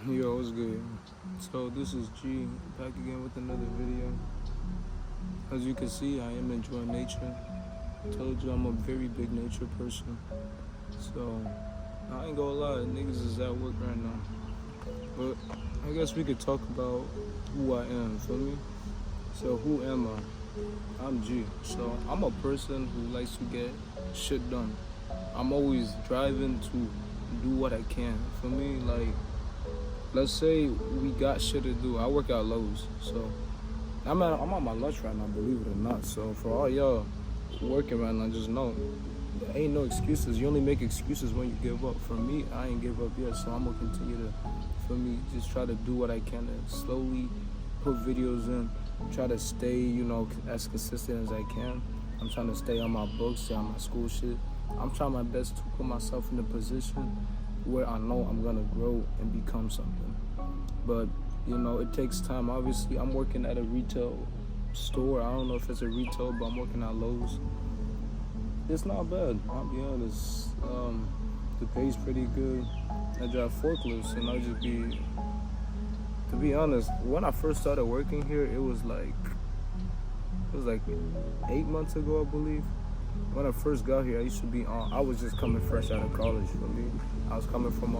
Yo, what's good? So this is G back again with another video. As you can see, I am enjoying nature. Told you I'm a very big nature person. So I ain't gonna lie, niggas is at work right now. But I guess we could talk about who I am, feel me? So who am I? I'm G. So I'm a person who likes to get shit done. I'm always driving to do what I can. For me, like, let's say we got shit to do. I work at Lowe's, so I'm on my lunch right now, believe it or not. So for all y'all working right now, just know there ain't no excuses. You only make excuses when you give up. For me, I ain't give up yet, so I'm gonna continue to, for me, just try to do what I can and slowly put videos in. Try to stay, as consistent as I can. I'm trying to stay on my books, stay on my school shit. I'm trying my best to put myself in a position where I know I'm gonna grow and become something. But it takes time. Obviously, I'm working at a retail store. I don't know if it's a retail, but I'm working at Lowe's. It's not bad, I'll be honest. The pay's pretty good. I drive forklifts, and to be honest, when I first started working here, it was like 8 months ago, I believe. When I first got here, I was just coming fresh out of college, for me. I was coming from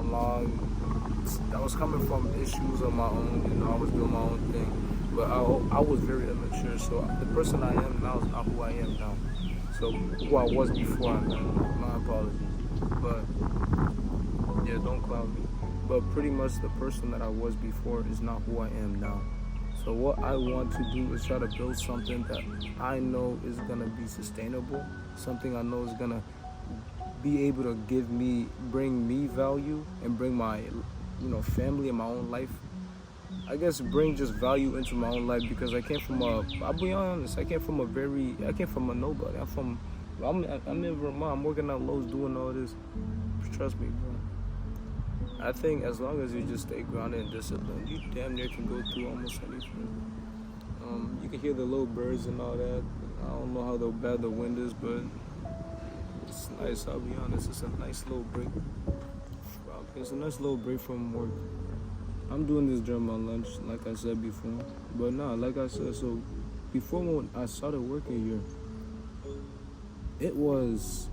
issues of my own, I was doing my own thing. But I was very immature, so the person I am now is not who I am now. So who I was before, my apologies. But yeah, don't clown me. But pretty much the person that I was before is not who I am now. So what I want to do is try to build something that I know is gonna be sustainable, something I know is gonna be able to bring me value and bring my, family and my own life. I guess bring just value into my own life, because I'll be honest, I came from a nobody. I'm in Vermont, I'm working at Lowe's doing all this. Trust me, bro. I think as long as you just stay grounded and disciplined, you damn near can go through almost anything. You can hear the little birds and all that. I don't know how bad the wind is, but it's nice. I'll be honest. It's a nice little break. It's a nice little break from work. I'm doing this during my lunch, like I said before. But like I said, so before when I started working here, it was.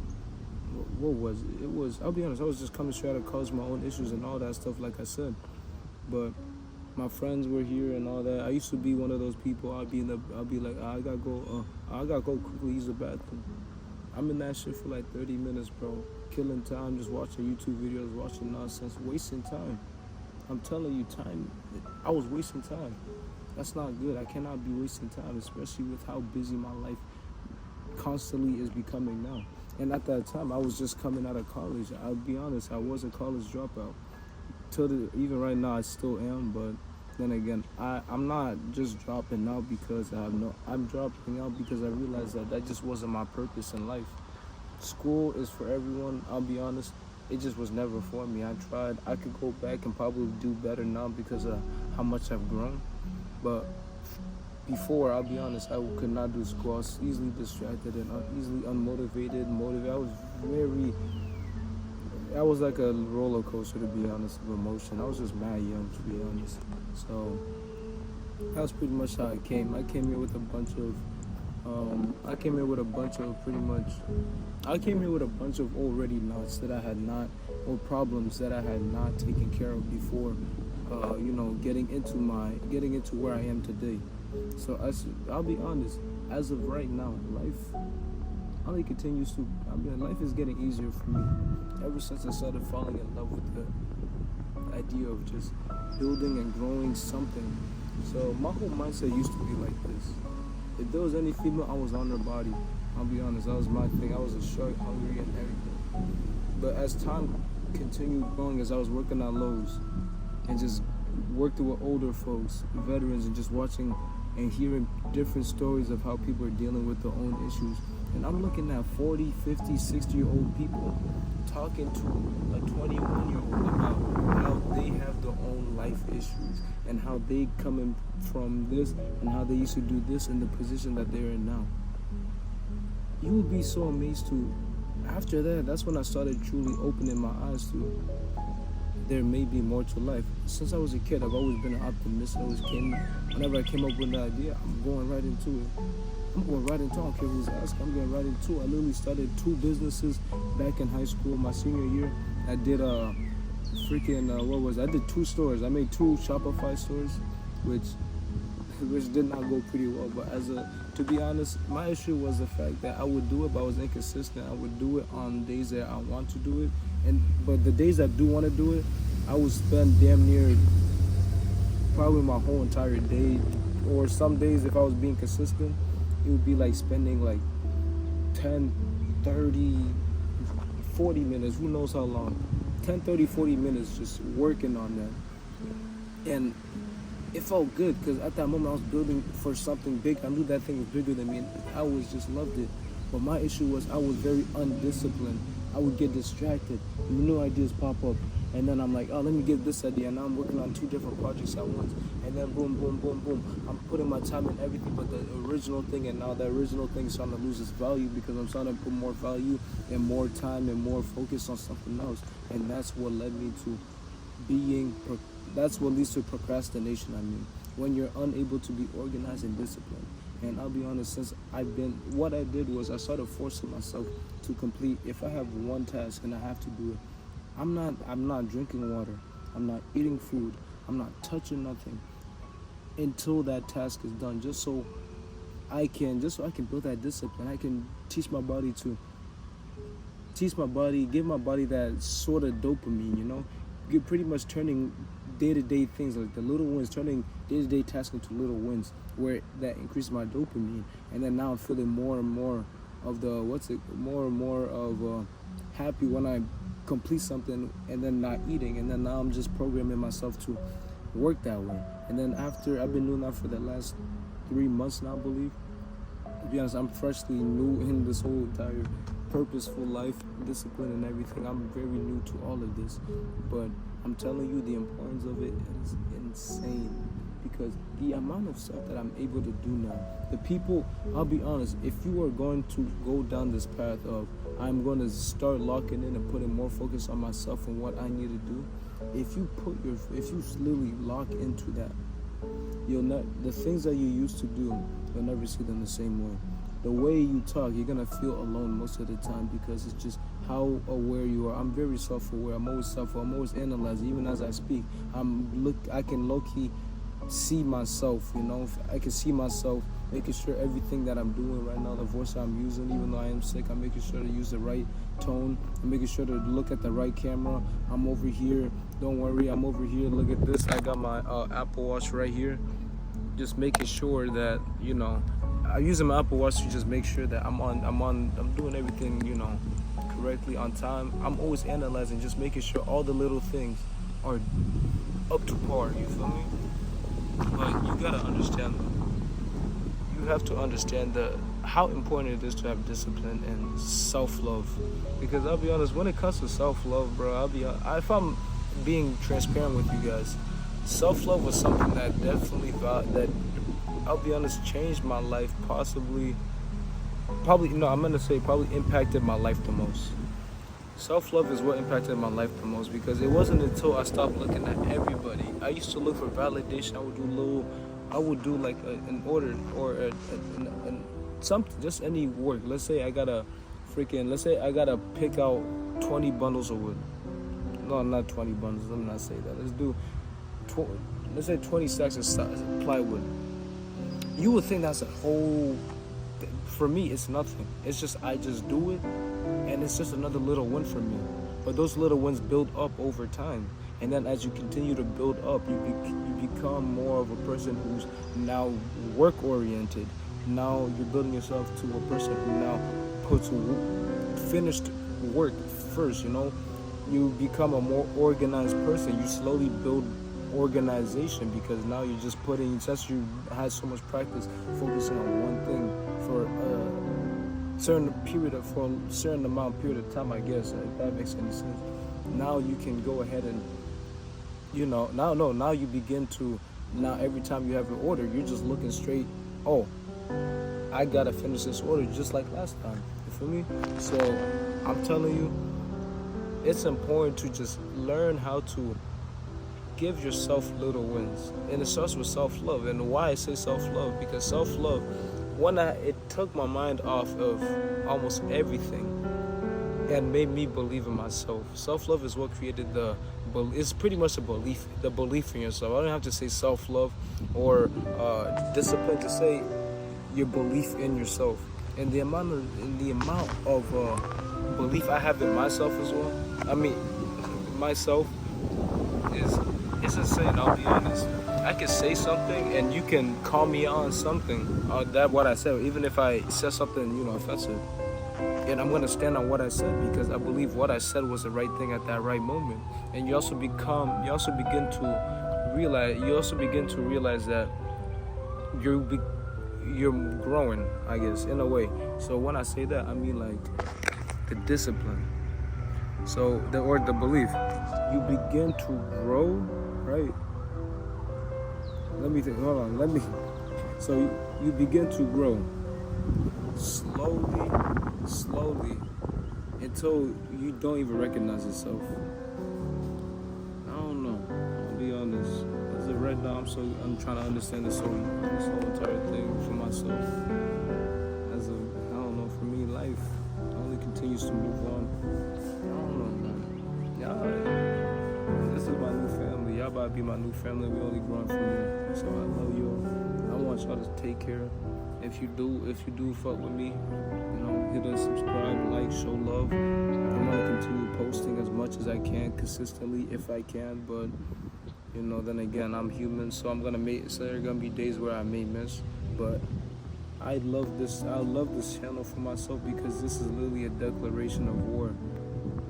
What was it? I'll be honest, I was just coming straight out of college, my own issues and all that stuff, like I said. But my friends were here and all that. I used to be one of those people. I'll be like, I gotta go quickly use the bathroom. I'm in that shit for like 30 minutes, bro. Killing time, just watching YouTube videos, watching nonsense, wasting time. I'm telling you, I was wasting time. That's not good. I cannot be wasting time, especially with how busy my life constantly is becoming now. And at that time, I was just coming out of college. I'll be honest, I was a college dropout. Even right now, I still am. But then again, I'm not just dropping out because I'm dropping out because I realized that just wasn't my purpose in life. School is for everyone. I'll be honest, it just was never for me. I tried. I could go back and probably do better now because of how much I've grown. But before, I'll be honest, I could not do school. I was easily distracted and easily unmotivated. I was like a roller coaster, to be honest, of emotion. I was just mad young, to be honest. So that's pretty much how I came. I came here with a bunch of already knots that I had not, or problems that I had not taken care of before, getting into where I am today. So I'll be honest, as of right now, life is getting easier for me. Ever since I started falling in love with the idea of just building and growing something. So my whole mindset used to be like this. If there was any female, I was on her body. I'll be honest, that was my thing. I was a shark, hungry and everything. But as time continued growing, as I was working at Lowe's and just working with older folks, veterans, and just watching and hearing different stories of how people are dealing with their own issues. And I'm looking at 40, 50, 60-year-old people talking to a 21-year-old about how they have their own life issues and how they coming from this and how they used to do this in the position that they're in now. You would be so amazed to, after that, that's when I started truly opening my eyes to there may be more to life. Since I was a kid, I've always been an optimist. Whenever I came up with an idea, I'm going right into it. I'm going right into it. I don't care who's asking. I'm going right into it. I literally started 2 businesses back in high school. My senior year, I did I did 2 stores. I made 2 Shopify stores, which did not go pretty well. But to be honest, my issue was the fact that I would do it, but I was inconsistent. I would do it on days that I want to do it, but the days I do want to do it, I would spend damn near probably my whole entire day. Or some days, if I was being consistent, it would be like spending like 10, 30, 40 minutes, who knows how long, 10, 30, 40 minutes just working on that. And it felt good because at that moment I was building for something big. I knew that thing was bigger than me, and I was just loved it. But my issue was I was very undisciplined. I would get distracted. New ideas pop up, and then I'm like, oh, let me get this idea. And now I'm working on 2 different projects at once, and then boom, boom, boom, boom. I'm putting my time in everything but the original thing, and now the original thing is starting to lose its value because I'm starting to put more value and more time and more focus on something else, and that's what led me to that's what leads to procrastination. I mean, when you're unable to be organized and disciplined. And I'll be honest, what I did was I started forcing myself to complete. If I have one task and I have to do it, I'm not drinking water, I'm not eating food, I'm not touching nothing until that task is done, just so I can build that discipline. I can give my body that sort of dopamine, you know. You're pretty much turning day-to-day things, like the little wins, turning day-to-day tasks into little wins, where that increased my dopamine, and then now I'm feeling more and more of happy when I complete something and then not eating, and then now I'm just programming myself to work that way. And then after I've been doing that for the last 3 months now, I believe. To be honest, I'm freshly new in this whole entire purposeful life, discipline and everything. I'm very new to all of this, but I'm telling you, the importance of it is insane, because the amount of stuff that I'm able to do now, I'll be honest, if you are going to go down this path of I'm going to start locking in and putting more focus on myself and what I need to do, if you literally lock into that, the things that you used to do, you'll never see them the same way. The way you talk, you're gonna feel alone most of the time, because it's just how aware you are. I'm very self-aware. I'm always analyzing. Even as I speak, I can low-key see myself, you know. I can see myself making sure everything that I'm doing right now, the voice I'm using, even though I am sick, I'm making sure to use the right tone. I'm making sure to look at the right camera. I'm over here. Don't worry, I'm over here. Look at this. I got my Apple Watch right here. Just making sure that, you know, I'm using my Apple Watch to just make sure that I'm doing everything, you know, correctly, on time. I'm always analyzing, just making sure all the little things are up to par, you feel me? But you gotta understand, you have to understand how important it is to have discipline and self-love. Because I'll be honest, when it comes to self-love, bro, if I'm being transparent with you guys, self-love was something that definitely I'll be honest, changed my life, probably impacted my life the most. Self-love is what impacted my life the most, because it wasn't until I stopped looking at everybody. I used to look for validation. I would do like an order or something, just any work. Let's say I gotta pick out 20 bundles of wood. No, not 20 bundles, let me not say that. Let's say 20 stacks of plywood. You would think that's a whole, for me, it's nothing. It's just, I just do it, and it's just another little win for me. But those little wins build up over time. And then as you continue to build up, you become more of a person who's now work-oriented. Now you're building yourself to a person who now puts finished work first, you know? You become a more organized person. You slowly build organization, because now you're just since you had so much practice focusing on one thing for a certain period of time, I guess, if that makes any sense. Now you can go ahead and, you know, now you begin to, now every time you have an order, you're just looking straight, oh, I gotta finish this order just like last time, you feel me? So I'm telling you, it's important to just learn how to give yourself little wins, and it starts with self-love. And why I say self-love, because self-love, it took my mind off of almost everything and made me believe in myself. Self-love is what created it's pretty much the belief in yourself. I don't have to say self-love or discipline to say your belief in yourself, and the amount of belief I have in myself as well. I mean, myself is it's insane. I'll be honest. I can say something and you can call me on something that what I said, even if I said something offensive, and I'm gonna stand on what I said because I believe what I said was the right thing at that right moment. And you also begin to realize that you're growing, I guess, in a way. So when I say that, I mean like the discipline. So the belief, you begin to grow, right? Let me think. Hold on. So you begin to grow slowly, until you don't even recognize yourself. I don't know. I'll be honest. As of right now, I'm trying to understand this whole entire thing for myself. I don't know. For me, life only continues to move on. I don't know, man. This is my new family. Y'all about to be my new family. We only growing from here. So I love you all. I want y'all to take care. If you do fuck with me, hit us, subscribe, like, show love. I'm gonna continue posting as much as I can consistently if I can, but then again, I'm human, so there are gonna be days where I may miss, but I love this channel for myself because this is literally a declaration of war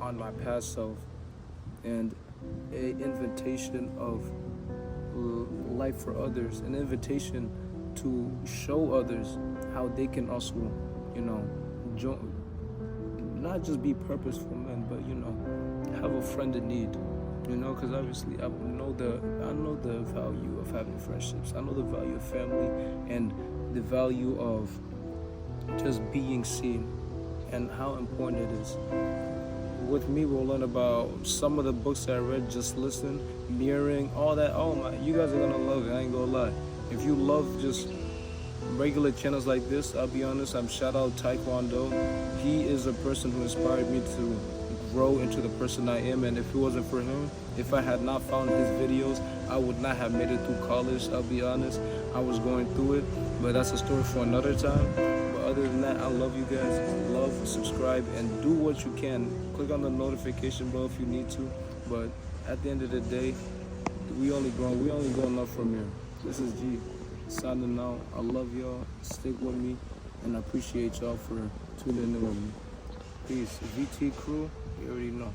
on my past self and an invitation of life for others, an invitation to show others how they can also, not just be purposeful men, but have a friend in need, because obviously I know the value of having friendships. I know the value of family and the value of just being seen and how important it is. With me, we'll learn about some of the books that I read. Just listen, mirroring, all that. Oh my, you guys are gonna love it. I ain't gonna lie. If you love just regular channels like this, I'll be honest, I'm shout out Taekwondo. He is a person who inspired me to grow into the person I am, and if it wasn't for him, if I had not found his videos, I would not have made it through college. I'll be honest, I was going through it, but that's a story for another time. But other than that, I love you guys. Love, subscribe, and do what you can. Click on the notification bell if you need to, but at the end of the day, we only going up from here. This is G signing out. I love y'all. Stick with me, and I appreciate y'all for tuning in with me. Peace. VT crew, you already know.